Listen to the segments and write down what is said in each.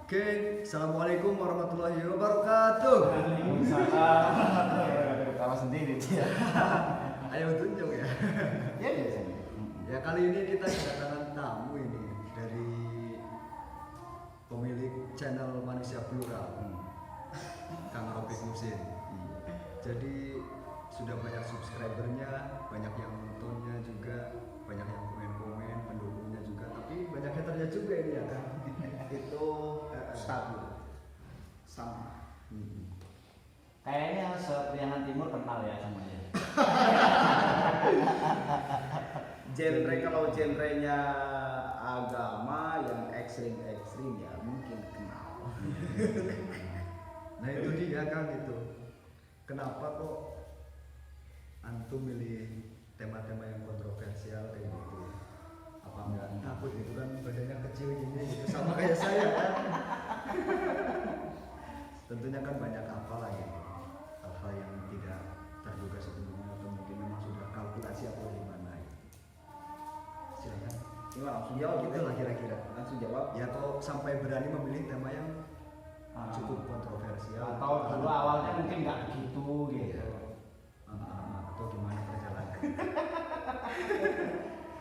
Oke, assalamualaikum warahmatullahi wabarakatuh. Waalaikumsalam. Tawa sendiri dia. Ayo tunjuk ya. Ya biasanya. Ya kali ini kita kedatangan tamu ini dari pemilik channel Manusia Plural, Kang Robik Musin. Jadi sudah banyak subscribernya, banyak yang nontonnya juga, banyak yang komen-komen, pendukungnya juga, tapi banyak haternya juga ini ya kan. Itu stabil sama. Kayaknya Priangan Timur kenal ya sama dia. Kalau genrenya agama yang ekstrim ya mungkin kenal. Nah itu dia kan gitu. Kenapa kok antum milih tema-tema yang kontroversial kayak gitu? Apa enggak takut gitu kan badannya kecil gini gitu sama kayak saya kan? Tentunya kan banyak hal gitu, hal-hal yang tidak terduga sebelumnya atau mungkin memang sudah kalkulasi atau gimana gitu. Silakan. Gimana langsung jawab Gitu lah kira-kira. Langsung jawab. Ya kok sampai berani memilih tema yang cukup kontroversial Atau dulu awalnya mungkin nggak begitu gitu. Atau gimana perjalanan?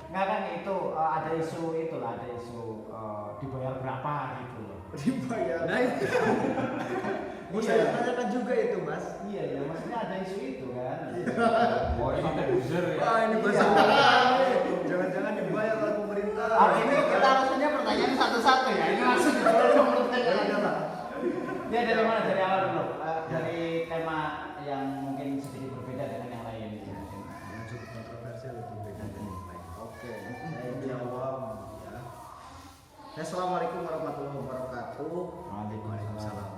Nggak kan itu ada isu itulah, ada isu dibayar berapa gitu loh. Dibayar. Nah itu. Mau saya tanyakan juga itu mas. Iya ya, maksudnya ada isu itu kan. Oh ini sampai buzzer ya. Wah ini bahasa sekali. Jangan-jangan dibayar oleh pemerintah. Ini kita maksudnya pertanyaan satu-satu ya. Ini langsung dijawab. Ya dari mana, dari awal dulu. Dari tema yang mungkin sedikit berbeda dengan yang lain itu. Yang cukup kontroversial itu beda dari yang lain. Oke, saya jawab ya. Assalamualaikum warahmatullahi wabarakatuh. Waalaikumsalam.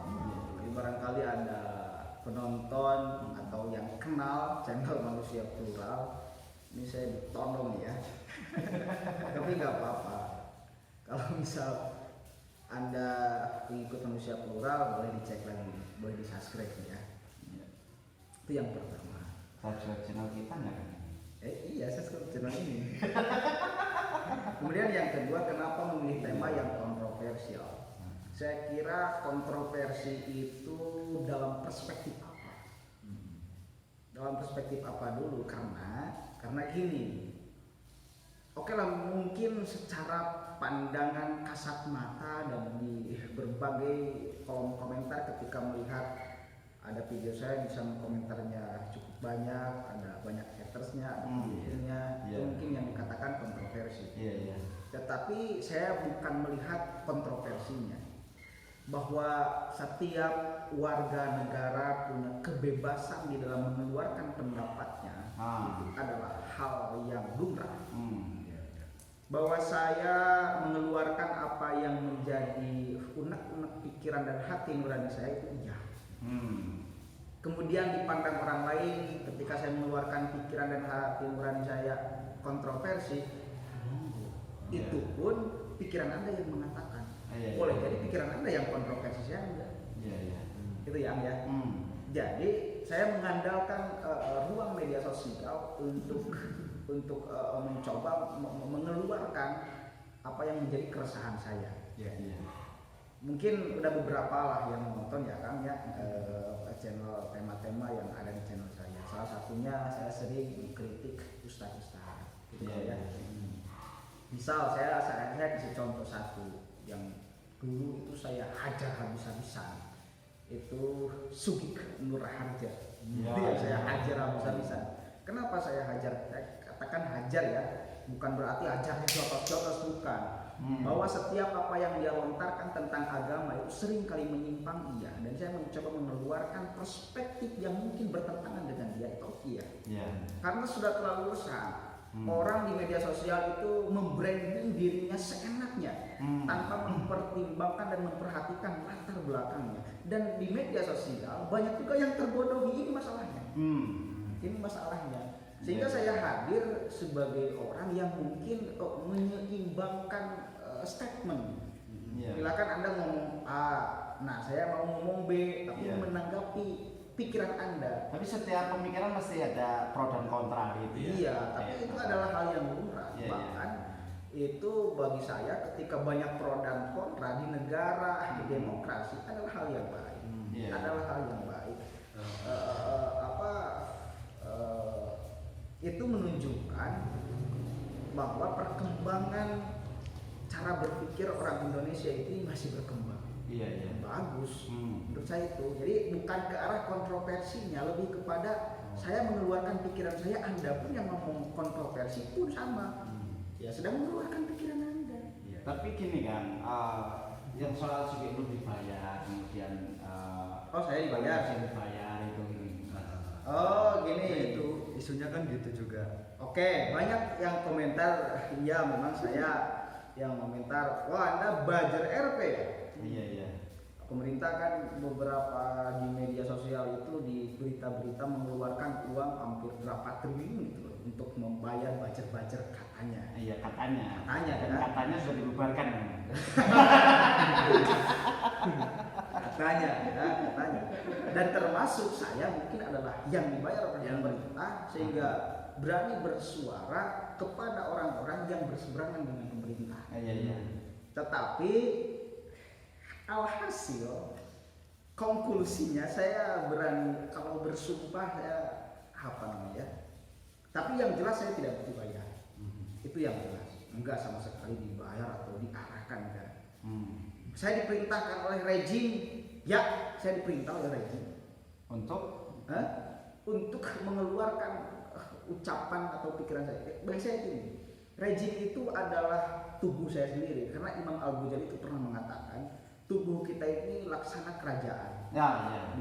Jadi barangkali ada penonton atau yang kenal channel Manusia Plural. Ini saya ditolong ya. Tapi nggak apa-apa. Kalau misal Anda pengikut Manusia Plural, boleh dicek lagi, boleh di subscribe ya. Itu yang pertama. Subscribe channel kita nggak kan? Iya, subscribe channel ini. Kemudian yang kedua, kenapa memilih tema yang kontroversial? Saya kira kontroversi itu dalam perspektif apa? Dalam perspektif apa dulu? Karena gini. Oke lah, mungkin secara pandangan kasat mata dan di berbagai kolom komentar ketika melihat ada video saya bisa komentarnya cukup banyak, ada banyak hatersnya, ada videonya, itu mungkin yang dikatakan kontroversi. Iya. Tetapi saya bukan melihat kontroversinya, bahwa setiap warga negara punya kebebasan di dalam mengeluarkan pendapatnya. Itu adalah hal yang lumrah. Bahwa saya mengeluarkan apa yang menjadi unek-unek pikiran dan hati nurani saya itu iya. Kemudian dipandang orang lain ketika saya mengeluarkan pikiran dan hati nurani saya kontroversi, itu pun pikiran Anda yang mengatakan. Boleh jadi pikiran Anda yang kontroversi, saya enggak. Iya. Itu yang ya. Jadi saya mengandalkan ruang media sosial untuk mencoba mengeluarkan apa yang menjadi keresahan saya. Iya. Mungkin udah beberapa lah yang menonton ya Kang ya, channel tema-tema yang ada di channel saya. Salah satunya saya sering mengkritik ustaz-ustaz gitu ya. Misal saya kasih contoh satu yang dulu itu saya hajar habis-habisan. Itu Sugik Nur Harja. Saya hajar habis-habisan. Kenapa saya hajar? Katakan hajar ya, bukan berarti hajarnya jotos-jotos, bukan. Bahwa setiap apa yang dia lontarkan tentang agama itu sering kali menyimpang, iya. Dan saya mencoba mengeluarkan perspektif yang mungkin bertentangan dengan dia, itu iya. Karena sudah terlalu resah. Orang di media sosial itu membranding dirinya seenaknya tanpa mempertimbangkan dan memperhatikan latar belakangnya. Dan di media sosial banyak juga yang terbodohi, ini masalahnya. Ini masalahnya. Sehingga saya hadir sebagai orang yang mungkin menyeimbangkan statement. Silakan Anda ngomong A, nah saya mau ngomong B, tapi menanggapi pikiran Anda. Tapi setiap pemikiran pasti ada pro dan kontra gitu ya. Iya, tapi itu adalah hal yang lumrah. Bahkan itu bagi saya ketika banyak pro dan kontra di negara, di demokrasi adalah hal yang baik. Iya. Adalah hal yang baik. Itu menunjukkan bahwa perkembangan cara berpikir orang Indonesia ini masih berkembang. Iya. Bagus menurut saya itu. Jadi bukan ke arah kontroversinya, lebih kepada saya mengeluarkan pikiran saya, Anda pun yang ngomong kontroversi pun sama. Ya sedang mengeluarkan pikiran Anda. Iya. Tapi gini kan, yang soal Sugihno dibayar, kemudian Saya dibayar. Saya dibayar itu. Oh Nah, gini. itu isunya kan gitu juga. Oke, banyak yang komentar, iya memang saya yang komentar, wah Anda buzzer RP ya? Iya. Pemerintah kan beberapa di media sosial itu di berita-berita mengeluarkan uang hampir berapa triliun itu loh, untuk membayar buzzer-buzzer katanya. Iya katanya. Katanya, Dan kan? katanya sudah dibubarkan. Katanya. Dan termasuk saya mungkin adalah yang dibayar oleh pemerintah sehingga berani bersuara kepada orang-orang yang berseberangan dengan pemerintah. Iya. Tetapi alhasil konklusinya saya berani kalau bersumpah ya tapi yang jelas saya tidak dibayar. Itu yang jelas, enggak sama sekali dibayar atau diarahkan kan. Saya diperintahkan oleh rejim, ya saya diperintah oleh rejim untuk mengeluarkan ucapan atau pikiran saya. Bagi saya ini, rejim itu adalah tubuh saya sendiri, karena Imam Al-Ghazali itu pernah mengatakan tubuh kita ini laksana kerajaan. Ya.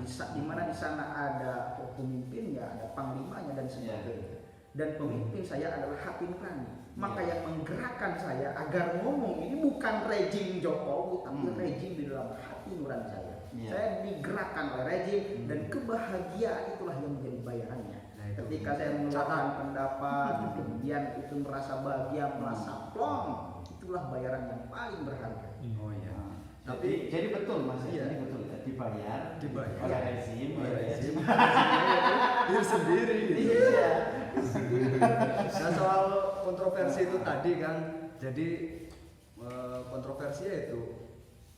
Di mana di sana ada pemimpinnya, ada panglimanya dan sebagainya. Dan pemimpin saya adalah hati nurani. Maka yang menggerakkan saya agar ngomong ini bukan rejim Jokowi, tapi rejim di dalam hati nurani saya. Saya digerakkan oleh rejim dan kebahagiaan itulah yang menjadi bayarannya. Ketika saya mengeluarkan pendapat, kemudian itu merasa bahagia, merasa plong, itulah bayaran yang paling berharga. Oh iya. Tapi jadi betul Mas, iya. jadi betul dibayar oleh rezim. Diri sendiri. Iya. Nah soal kontroversi itu tadi kan, jadi kontroversi itu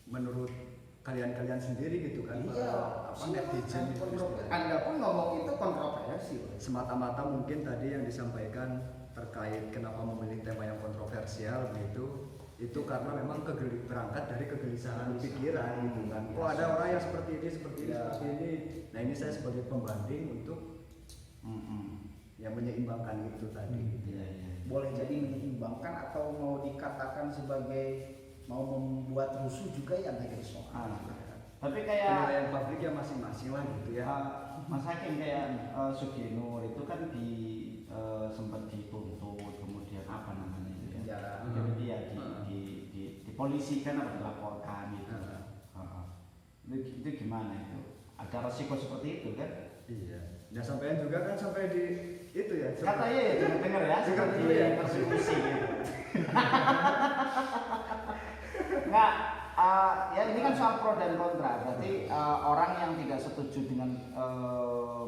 menurut kalian sendiri gitu kan, netizen itu istilahnya. Anda pun ngomong itu kontroversi. Semata-mata mungkin tadi yang disampaikan terkait kenapa memilih tema yang kontroversial begitu, itu karena memang berangkat dari kegelisahan pikiran gitu kan. Oh ada orang yang seperti ini, seperti ini. Nah ini saya sebagai pembanding untuk yang menyeimbangkan itu tadi. Boleh jadi menyeimbangkan atau mau dikatakan sebagai mau membuat rusuh juga ya nggak jadi soal. Tapi kayak penilaian publiknya masing-masing lah gitu ya. Mas Hakim kayak Sugihno itu kan sempat dituntut, kemudian apa namanya itu ya? Di polisi kan apa dilaporkan gitu. Itu gimana itu? Ada resiko seperti itu kan? Iya. Nah sampean juga kan sampai di itu ya. Katanya ya dengar ya seperti persekusi gitu. Nggak, ya ini kan soal pro dan kontra. Berarti orang yang tidak setuju dengan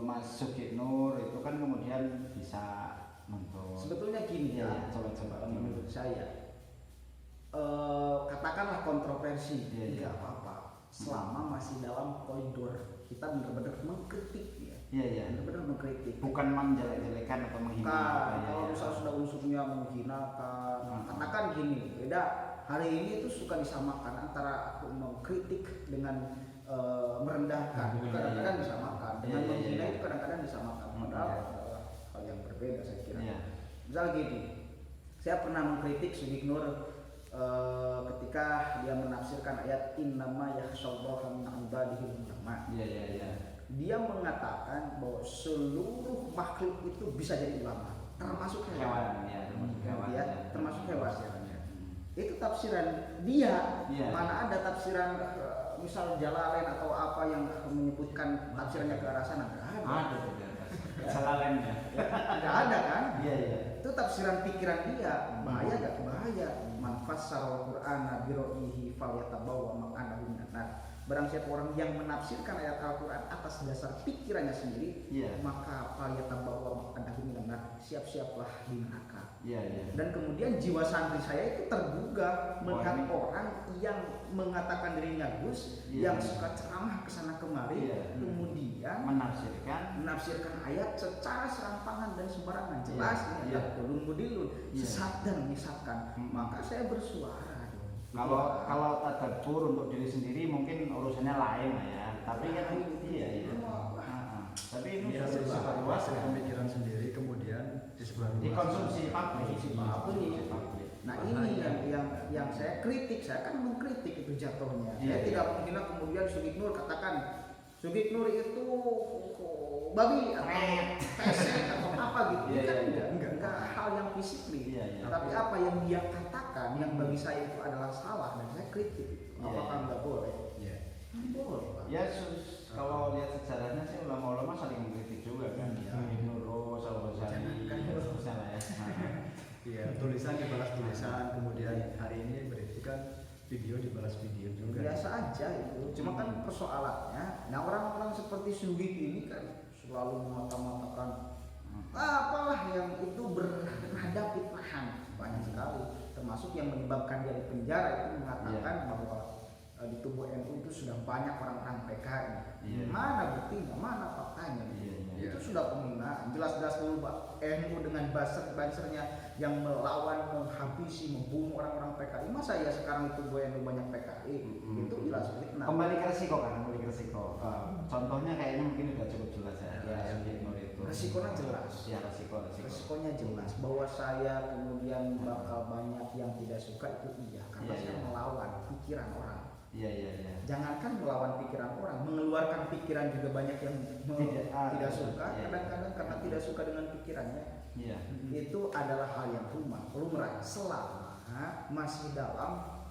Mas Sugihno itu kan kemudian bisa nuntut. Sebetulnya gini ya, coba menurut saya katakanlah kontroversi, tidak apa-apa selama masih dalam koridor kita benar-benar mengkritik ya. Iya. Benar-benar mengkritik. Bukan menjelek-jelekan atau menghina. Kalau misal sudah unsurnya menghinakan, katakan gini, beda. Hari ini itu suka disamakan antara mengkritik dengan merendahkan. Kadang-kadang disamakan. Dengan menghina itu kadang-kadang disamakan. Padahal adalah hal yang berbeda saya kira. Misal gini, saya pernah mengkritik Sugihno ketika dia menafsirkan ayat innama yakhsyallaha min ibadihil ulama. Dia mengatakan bahwa seluruh makhluk itu bisa jadi ulama, termasuk hewan. Termasuk hewan. Itu tafsiran dia. Mana ada tafsiran misal Jalalain atau apa yang menyebutkan tafsirannya ke arah sana? Nggak ada. Jalalainnya. Nggak ada kan? Iya. Itu tafsiran pikiran dia. Bahaya nggak? Bahaya. Man fassara al-Qur'ana bi ra'yihi falyatabawwa maq'adahu minan nar. Barang siapa orang yang menafsirkan ayat Al-Quran atas dasar pikirannya sendiri, Iya. maka falyatabawwa maq'adahu minan nar, siap-siaplah di neraka. Iya, iya. Dan kemudian jiwa santri saya itu tergugah melihat orang yang mengatakan dirinya Gus, Iya. yang suka ceramah kesana kemari, Iya. kemudian menafsirkan ayat secara serampangan dan sembarangan, jelas ini Iya. adalah kulun mudilun, Iya. sesat dan menyesatkan. Hmm. Maka saya bersuara. Kalau tadabbur untuk diri sendiri mungkin urusannya lain lah ya. Tapi kan iya. Tapi ini Dia sudah sifat luas luas kan. pemikiran sendiri kemudian disebar luas. Dikonsumsi publik. Nah ini yang saya kritik, saya kan mengkritik itu jatuhnya. Iya, Saya iya. tidak mungkin kemudian Sugik Nur katakan Sugik Nur itu babi atau pesek atau apa gitu. Iya, Kan iya, enggak hal yang fisik nih. Iya, iya. Tapi apa yang dia katakan yang bagi saya itu adalah salah dan saya kritik. Iya, Apakah iya. enggak boleh? Iya. Boleh, Pak. Ya kalau lihat sejarahnya sih ulama-ulama saling mengkritik juga kan. Iya. Ibnu Rus, Al-Ghazali, Jangan, terusnya lah ya. Iya, tulisan dibalas tulisan, kemudian hari ini berarti kan video dibalas video juga. Biasa aja itu. Cuma kan persoalannya, nah orang-orang seperti Sugik ini kan selalu mengatakan apalah yang itu bernada fitnahan banyak sekali, termasuk yang menyebabkan dia di penjara itu mengatakan bahwa di tubuh NU itu sudah banyak orang-orang PKI. Iya. Mana buktinya, mana faktanya? Iya, iya. Itu sudah penghinaan. Jelas-jelas dulu Pak NU dengan bansernya yang melawan, menghabisi, membunuh orang-orang PKI. Masa ya sekarang itu tubuh NU banyak PKI? Itu jelas fitnah. Kembali ke resiko. Contohnya kayaknya mungkin udah cukup jelas ya. Ya, yang Ibnu itu. resikonya jelas. Ya resiko. Resikonya jelas bahwa saya kemudian bakal banyak yang tidak suka itu iya karena Iya, saya iya. melawan pikiran orang. Iya. Jangankan melawan pikiran orang, mengeluarkan pikiran juga banyak yang tidak suka. Iya. Kadang-kadang karena tidak suka dengan pikirannya, Iya. itu adalah hal yang lumrah selama masih dalam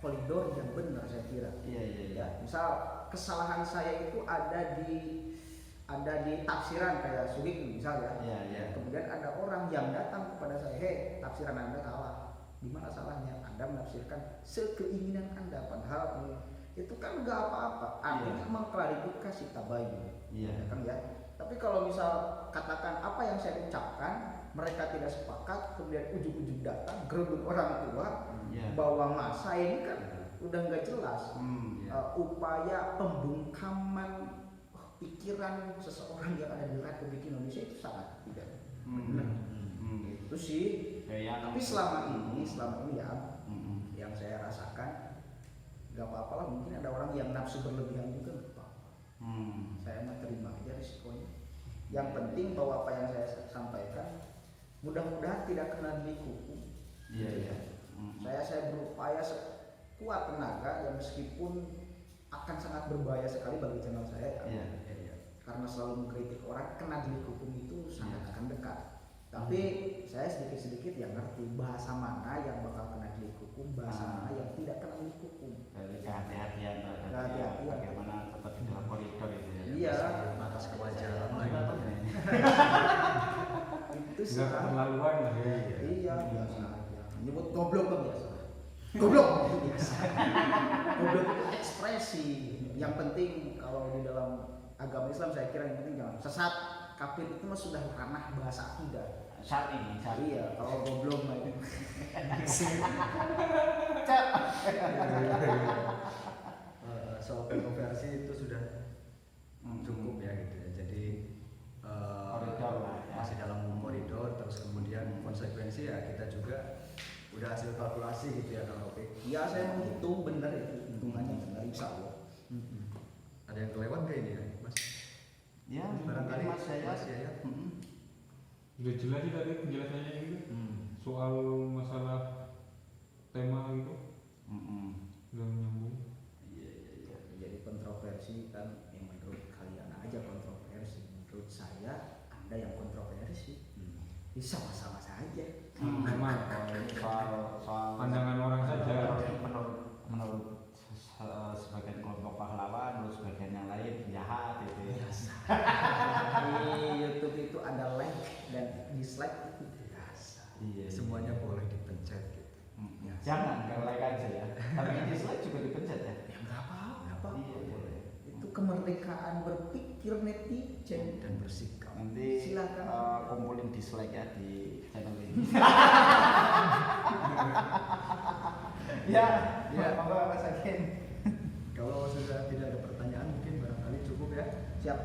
koridor yang benar saya kira. Iya. Ya, misal kesalahan saya itu ada di tafsiran kayak Sugik misal ya. Iya. Kemudian ada orang yang datang kepada saya, "Hei, tafsiran Anda salah." Di mana salahnya? Anda menafsirkan sekeinginan Anda, padahal itu kan enggak apa-apa. Artinya mengklarifikasi tabayun. Iya. Ya kan ya. Tapi kalau misal katakan apa yang saya ucapkan, mereka tidak sepakat, kemudian ujung-ujung datang gerebek orang tua, Iya. bahwa masa ini kan udah nggak jelas. Upaya pembungkaman pikiran seseorang yang ada di Republik Indonesia itu sangat tidak benar. Itu sih. Tapi selama ini ya, yang saya rasakan nggak apa-apa lah. Mungkin ada orang yang nafsu berlebihan juga nggak apa-apa. Saya mah terima aja risikonya. Yang penting bahwa apa yang saya sampaikan mudah-mudahan tidak kena delik hukum. Iya. Saya berupaya sekuat tenaga yang meskipun akan sangat berbahaya sekali bagi channel saya. Iya. Karena selalu mengkritik orang, kena delik hukum itu sangat akan dekat. Tapi saya sedikit-sedikit yang ngerti bahasa mana yang bakal kena delik hukum, bahasa mana yang tidak kena delik hukum. Dari kehati-hatian terhadap Kehati-hatian. bagaimana tetap di dalam koridor itu ya. Iya. Atas kewajaran lah gitu. Itu Enggak sekarang. keterlaluan lah ya. Iya, biasa aja. Nyebut goblok kan biasa. Goblok itu biasa. Goblok itu ekspresi. Yang penting kalau di dalam agama Islam saya kira yang penting jangan sesat. Kafir itu mah sudah ranah bahasa akidah. Saat ini. Iya, kalau goblok mah itu. Soal kontroversi itu sudah cukup ya gitu ya. Jadi Koridor lah ya. masih dalam koridor, terus kemudian konsekuensi ya kita juga udah hasil kalkulasi gitu ya Kang Rofi. Ya saya menghitung benar itu hitungannya benar insya Allah. Ada yang kelewat kayak ini ya Mas? Ya, Barangkali Mas saya. Mas Yayat. Udah jelas sih tadi penjelasannya gitu. Soal masalah tema gitu. Udah nyambung. Iya. Jadi kontroversi kan yang menurut kalian aja kontroversi, menurut saya Anda yang kontroversi. Bisa sama-sama saja. Memang Soal pandangan orang saja. menurut sebagian kelompok pahlawan, menurut sebagian yang lain jahat gitu ya. Di YouTube itu ada like dan dislike itu biasa. Iya. Semuanya boleh dipencet gitu. Jangan kalau like aja ya. Tapi dislike juga dipencet ya. Ya nggak apa-apa. Iya. kemerdekaan berpikir netizen dan bersikap. Nanti Silakan. kumpulin dislike ya di channel ini. Ya, Ya. apa Mas Akin? Kalau sudah tidak ada pertanyaan mungkin barangkali cukup ya. siap.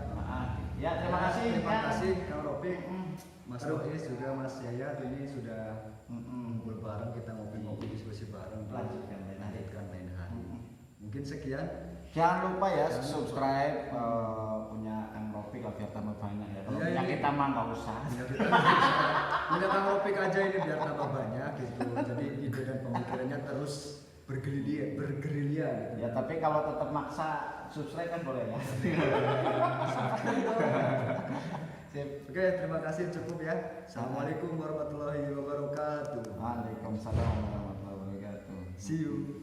Ya, terima kasih. Terima ya. kasih Kang Ropik, Mm. Mas Rois juga Mas Yayat ini sudah Mm-mm. ngumpul bareng, kita ngopi-ngopi diskusi bareng. Lanjutkan lain hari. Lanjutkan lain hari. Mm-mm. Mungkin sekian. Jangan lupa ya Jangan lupa. subscribe punya Kang Ropik lah biar tambah banyak ya. Kalau Iya, punya ini. kita mah nggak usah. Punya Kang Ropik aja ini biar tambah banyak gitu. Jadi ide dan pemikirannya terus bergerilya gitu. Ya tapi kalau tetap maksa subscribe kan boleh ya. Sip. Oke, terima kasih cukup ya. Assalamualaikum warahmatullahi wabarakatuh. Waalaikumsalam warahmatullahi wabarakatuh. See you.